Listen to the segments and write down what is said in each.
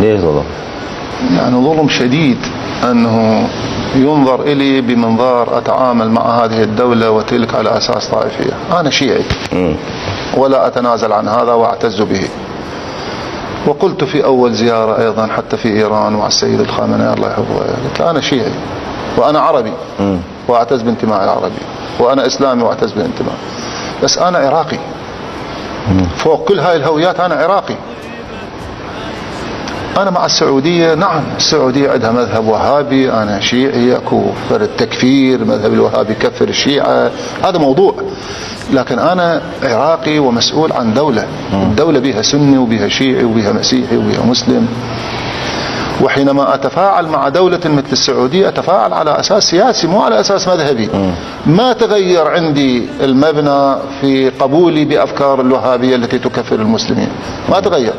ليه ظلم؟ يعني ظلم شديد أنه ينظر إلي بمنظار أتعامل مع هذه الدولة وتلك على أساس طائفية. أنا شيعي ولا أتنازل عن هذا وأعتز به. وقلت في أول زيارة أيضا حتى في إيران مع السيد الخامنئي الله يحفظه، قلت أنا شيعي وأنا عربي وأعتز بانتمائي العربي، وأنا إسلامي وأعتز بالانتماء، بس أنا عراقي فوق كل هاي الهويات. أنا عراقي. أنا مع السعودية، نعم السعودية عندها مذهب وهابي، أنا شيعي، أكو فرد تكفير، مذهب الوهابي يكفر الشيعة، هذا موضوع. لكن أنا عراقي ومسؤول عن دولة، الدولة بها سني وبها شيعي وبها مسيحي وبها مسلم. وحينما أتفاعل مع دولة مثل السعودية أتفاعل على أساس سياسي مو على أساس مذهبي. ما تغير عندي المبنى في قبولي بأفكار الوهابية التي تكفر المسلمين، ما تغير.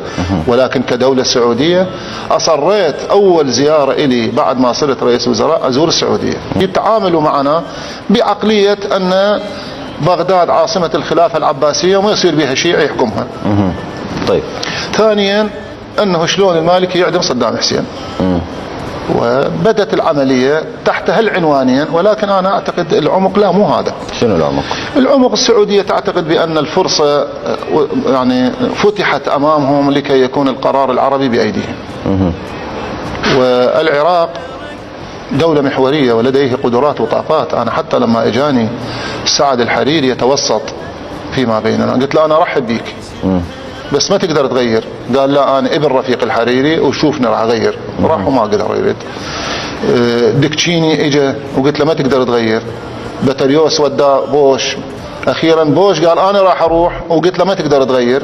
ولكن كدولة سعودية أصريت أول زيارة إلي بعد ما صرت رئيس وزراء أزور السعودية. يتعاملوا معنا بعقلية أن بغداد عاصمة الخلافة العباسية وما يصير بها شيعي يحكمها. طيب. ثانيا أنه شلون المالكي يعدم صدام حسين. وبدت العملية تحت هالعنوانين، ولكن أنا أعتقد العمق لا مو هذا. شنو العمق؟ العمق السعودية تعتقد بأن الفرصة يعني فتحت أمامهم لكي يكون القرار العربي بأيديهم. والعراق دولة محورية ولديه قدرات وطاقات. أنا حتى لما إجاني سعد الحريري يتوسط فيما بيننا قلت له أنا أرحب بيك بس ما تقدر تغير. قال لا أنا ابن رفيق الحريري وشوفني راح أغير. راح وما قدر يريد. دكتشيني اجى وقلت له ما تقدر تغير. بطريوس ودا بوش. أخيرا بوش قال أنا راح أروح وقلت له ما تقدر تغير.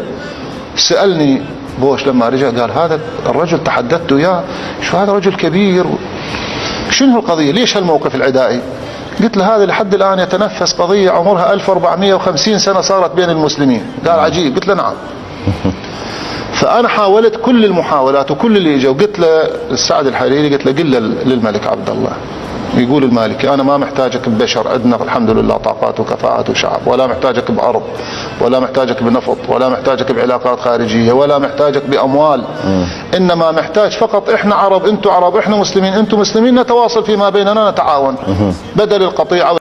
سألني بوش لما رجع قال هذا الرجل تحدثت وياه، شو هذا رجل كبير، شنو القضية، ليش هالموقف العدائي؟ قلت له هذا لحد الآن يتنفس قضية عمرها 1450 سنة صارت بين المسلمين. قال عجيب. قلت له نعم. فأنا حاولت كل المحاولات وكل اللي اجوا. قلت له السعد الحريري قلت له قل للملك عبد الله، يقول المالكي أنا ما محتاجك ببشر، عندنا الحمد لله طاقات وكفاءات وشعب، ولا محتاجك بأرض، ولا محتاجك بنفط، ولا محتاجك بعلاقات خارجية، ولا محتاجك بأموال. إنما محتاج فقط إحنا عرب، أنتم عرب، إحنا مسلمين، أنتم مسلمين، نتواصل فيما بيننا، نتعاون بدل القطيعة.